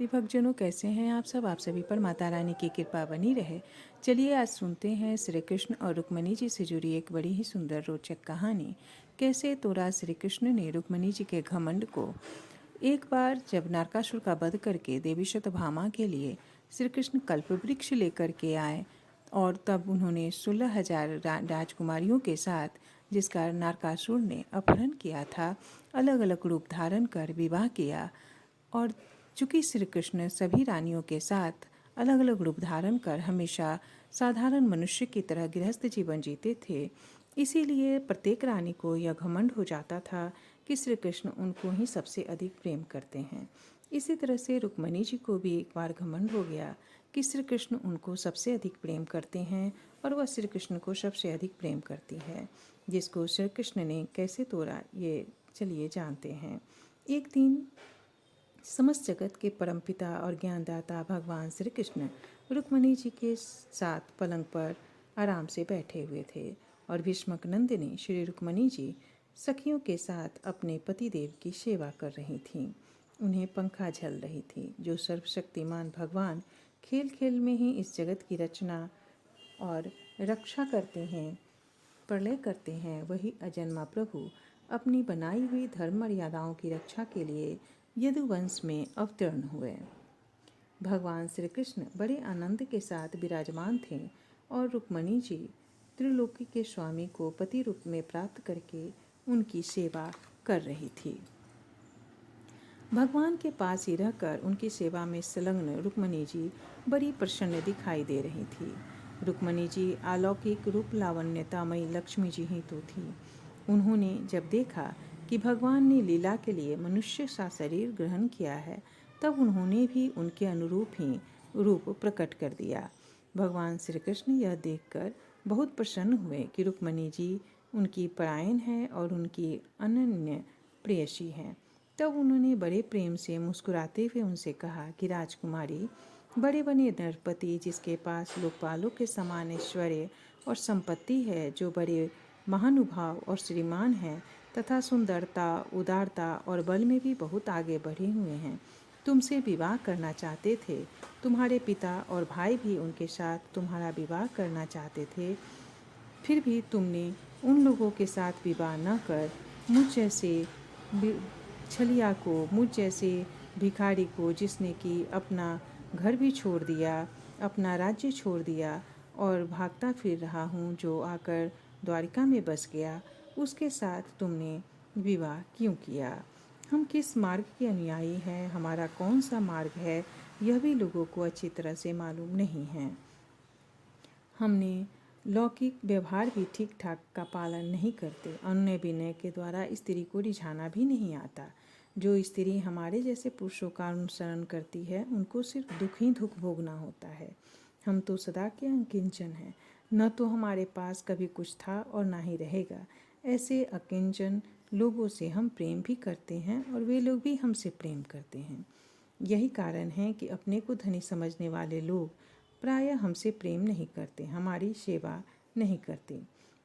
प्रिय भक्तजनों, कैसे हैं आप सब। आप सभी पर माता रानी की कृपा बनी रहे। चलिए आज सुनते हैं श्री कृष्ण और रुक्मिणी जी से जुड़ी एक बड़ी ही सुंदर रोचक कहानी। कैसे तोड़ा श्री कृष्ण ने रुक्मिणी जी के घमंड को। एक बार जब नरकासुर का वध करके देवी शतभामा के लिए श्री कृष्ण कल्पवृक्ष लेकर के आए और तब उन्होंने 16,000 राजकुमारियों के साथ, जिसका नरकासुर ने अपहरण किया था, अलग अलग रूप धारण कर विवाह किया। और चूँकि श्री कृष्ण सभी रानियों के साथ अलग अलग रूप धारण कर हमेशा साधारण मनुष्य की तरह गृहस्थ जीवन जीते थे, इसीलिए प्रत्येक रानी को यह घमंड हो जाता था कि श्री कृष्ण उनको ही सबसे अधिक प्रेम करते हैं। इसी तरह से रुक्मिणी जी को भी एक बार घमंड हो गया कि श्री कृष्ण उनको सबसे अधिक प्रेम करते हैं और वह श्री कृष्ण को सबसे अधिक प्रेम करती है। जिसको श्री कृष्ण ने कैसे तोड़ा, ये चलिए जानते हैं। एक दिन समस्त जगत के परमपिता और ज्ञानदाता भगवान श्री कृष्ण रुक्मिणी जी के साथ पलंग पर आराम से बैठे हुए थे और भीष्मक नंदिनी श्री रुक्मिणी जी सखियों के साथ अपने पतिदेव की सेवा कर रही थीं। उन्हें पंखा झल रही थी। जो सर्वशक्तिमान भगवान खेल खेल में ही इस जगत की रचना और रक्षा करते हैं, प्रलय करते हैं, वही अजन्मा प्रभु अपनी बनाई हुई धर्म मर्यादाओं की रक्षा के लिए यदुवंश में अवतीर्ण हुए। भगवान श्री कृष्ण बड़े आनंद के साथ विराजमान थे और रुक्मिणी जी त्रिलोकी के स्वामी को पति रूप में प्राप्त करके उनकी सेवा कर रही थी। भगवान के पास ही रहकर उनकी सेवा में संलग्न रुक्मिणी जी बड़ी प्रसन्न दिखाई दे रही थी। रुक्मिणी जी अलौकिक रूप लावण्यतामयी लक्ष्मी जी ही तो थी। उन्होंने जब देखा कि भगवान ने लीला के लिए मनुष्य सा शरीर ग्रहण किया है, तब उन्होंने भी उनके अनुरूप ही रूप प्रकट कर दिया। भगवान श्री कृष्ण यह देखकर बहुत प्रसन्न हुए कि रुक्मिणी जी उनकी परायण है और उनकी अनन्य प्रेयसी हैं। तब उन्होंने बड़े प्रेम से मुस्कुराते हुए उनसे कहा कि राजकुमारी, बड़े बने नरपति जिसके पास लोकपालों के समान ऐश्वर्य और संपत्ति है, जो बड़े महानुभाव और श्रीमान हैं तथा सुंदरता, उदारता और बल में भी बहुत आगे बढ़े हुए हैं, तुमसे विवाह करना चाहते थे। तुम्हारे पिता और भाई भी उनके साथ तुम्हारा विवाह करना चाहते थे, फिर भी तुमने उन लोगों के साथ विवाह न कर मुझ जैसे छलिया को, मुझ जैसे भिखारी को, जिसने कि अपना घर भी छोड़ दिया, अपना राज्य छोड़ दिया और भागता फिर रहा हूँ, जो आकर द्वारिका में बस गया, उसके साथ तुमने विवाह क्यों किया। हम किस मार्ग के अनुयायी हैं, हमारा कौन सा मार्ग है, यह भी लोगों को अच्छी तरह से मालूम नहीं है। हमने लौकिक व्यवहार भी ठीक ठाक का पालन नहीं करते। अनुनय विनय के द्वारा स्त्री को रिझाना भी नहीं आता। जो स्त्री हमारे जैसे पुरुषों का अनुसरण करती है, उनको सिर्फ दुख ही दुख भोगना होता है। हम तो सदा के अकिंचन हैं, न तो हमारे पास कभी कुछ था और ना ही रहेगा। ऐसे अकिंचन लोगों से हम प्रेम भी करते हैं और वे लोग भी हमसे प्रेम करते हैं। यही कारण है कि अपने को धनी समझने वाले लोग प्रायः हमसे प्रेम नहीं करते, हमारी सेवा नहीं करते।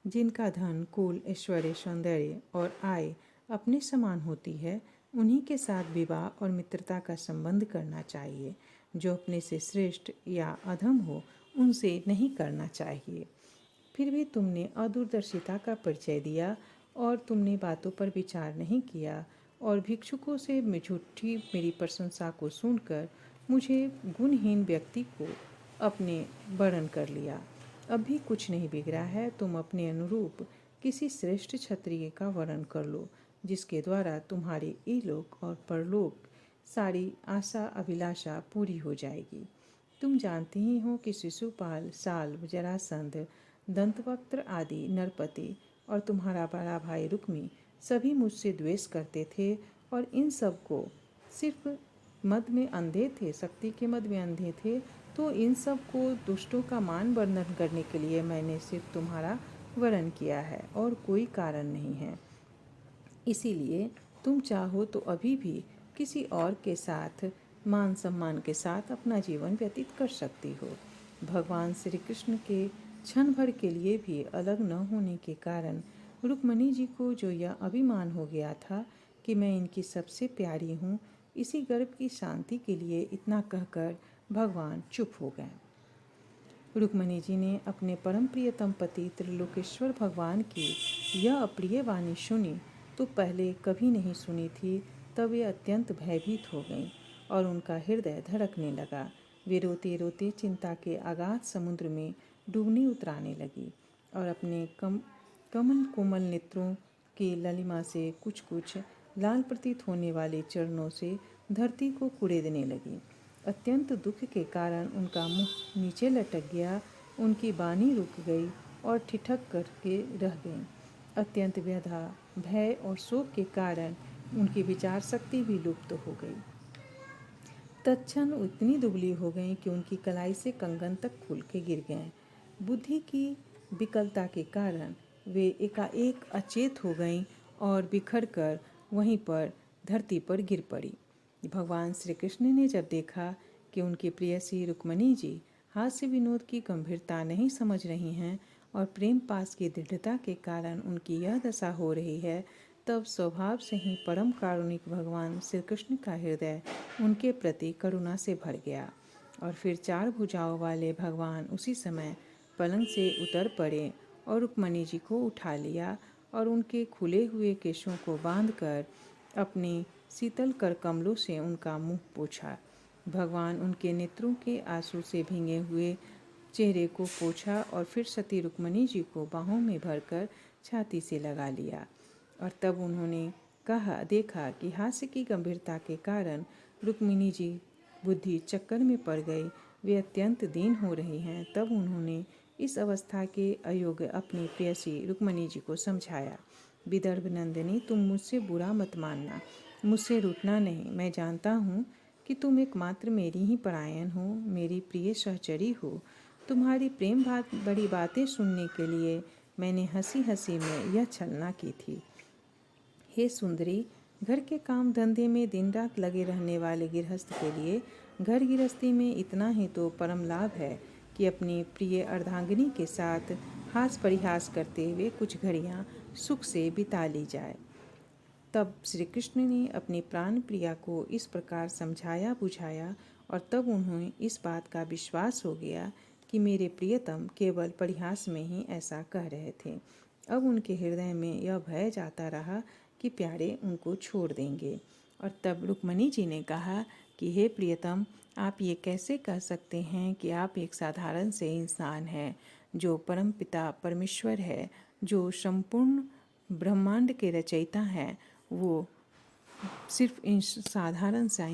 जिनका धन, कुल, ऐश्वर्य, सौंदर्य और आय अपने समान होती है, उन्हीं के साथ विवाह और मित्रता का संबंध करना चाहिए। जो अपने से श्रेष्ठ या अधम हो, उनसे नहीं करना चाहिए। फिर भी तुमने अदूरदर्शिता का परिचय दिया और तुमने बातों पर विचार नहीं किया और भिक्षुकों से झूठी मेरी प्रशंसा को सुनकर मुझे गुणहीन व्यक्ति को अपने वरण कर लिया। अब भी कुछ नहीं बिगड़ा है, तुम अपने अनुरूप किसी श्रेष्ठ क्षत्रिय का वरण कर लो, जिसके द्वारा तुम्हारी इलोक और परलोक सारी आशा अभिलाषा पूरी हो जाएगी। तुम जानते ही हो कि शिशुपाल, साल्व, जरासंध, दंतवक्त्र आदि नरपति और तुम्हारा बड़ा भाई रुक्मी सभी मुझसे द्वेष करते थे और इन सब को सिर्फ मद में अंधे थे, शक्ति के मद में अंधे थे। तो इन सब को दुष्टों का मान वर्णन करने के लिए मैंने सिर्फ तुम्हारा वरण किया है और कोई कारण नहीं है। इसीलिए तुम चाहो तो अभी भी किसी और के साथ मान सम्मान के साथ अपना जीवन व्यतीत कर सकती हो। भगवान श्री कृष्ण के क्षण भर के लिए भी अलग न होने के कारण रुक्मिणी जी को जो यह अभिमान हो गया था कि मैं इनकी सबसे प्यारी हूँ, इसी गर्भ की शांति के लिए इतना कहकर भगवान चुप हो गए। रुक्मिणी जी ने अपने परम प्रियतम पति त्रिलोकेश्वर भगवान की यह अप्रिय वाणी सुनी तो पहले कभी नहीं सुनी थी। तब वे अत्यंत भयभीत हो गईं और उनका हृदय धड़कने लगा। वे रोते रोते चिंता के अगाध समुद्र में डूबने उतराने लगी और अपने कमल कोमल नेत्रों की ललिमा से कुछ कुछ लाल प्रतीत होने वाले चरणों से धरती को कुरेदने लगी। अत्यंत दुख के कारण उनका मुंह नीचे लटक गया, उनकी बानी रुक गई और ठिठक करके रह गई। अत्यंत व्यथा, भय और शोक के कारण उनकी विचार शक्ति भी लुप्त हो गई। तत्क्षण इतनी दुबली हो गई कि उनकी कलाई से कंगन तक खुल के गिर गए। बुद्धि की विकलता के कारण वे एकाएक अचेत हो गईं और बिखर कर वहीं पर धरती पर गिर पड़ी। भगवान श्री कृष्ण ने जब देखा कि उनकी प्रियसी रुक्मिणी जी हास्य विनोद की गंभीरता नहीं समझ रही हैं और प्रेम पास की दृढ़ता के कारण उनकी यह दशा हो रही है, तब स्वभाव से ही परम कारुणिक भगवान श्री कृष्ण का हृदय उनके प्रति करुणा से भर गया और फिर 4 भुजाओं वाले भगवान उसी समय पलंग से उतर पड़े और रुक्मिणी जी को उठा लिया और उनके खुले हुए केशों को बांधकर अपने शीतल कर कमलों से उनका मुंह पोंछा। भगवान उनके नेत्रों के आंसू से भीगे हुए चेहरे को पोंछा और फिर सती रुक्मिणी जी को बाहों में भरकर छाती से लगा लिया और तब उन्होंने देखा कि हास्य की गंभीरता के कारण रुक्मिणी जी बुद्धि चक्कर में पड़ गई, वे अत्यंत दीन हो रही हैं। तब उन्होंने इस अवस्था के अयोग्य अपनी प्रेयसी रुक्मिणी जी को समझाया। विदर्भ नंदिनी, तुम मुझसे बुरा मत मानना, मुझसे रूठना नहीं। मैं जानता हूँ कि तुम एकमात्र मेरी ही परायण हो, मेरी प्रिय सहचरी हो। तुम्हारी प्रेम बड़ी बातें सुनने के लिए मैंने हंसी हंसी में यह छलना की थी। हे सुंदरी, घर के काम धंधे में दिन रात लगे रहने वाले गृहस्थ के लिए घर गृहस्थी में इतना ही तो परम लाभ है कि अपनी प्रिय अर्धांगिनी के साथ हास परिहास करते हुए कुछ घड़ियाँ सुख से बिता ली जाए। तब श्री कृष्ण ने अपनी प्राण प्रिया को इस प्रकार समझाया बुझाया और तब उन्हें इस बात का विश्वास हो गया कि मेरे प्रियतम केवल परिहास में ही ऐसा कह रहे थे। अब उनके हृदय में यह भय जाता रहा कि प्यारे उनको छोड़ देंगे। और तब रुक्मिणी जी ने कहा कि हे प्रियतम, आप ये कैसे कह सकते हैं कि आप एक साधारण से इंसान हैं, जो परम पिता परमेश्वर है, जो संपूर्ण ब्रह्मांड के रचयिता हैं, वो सिर्फ साधारण सा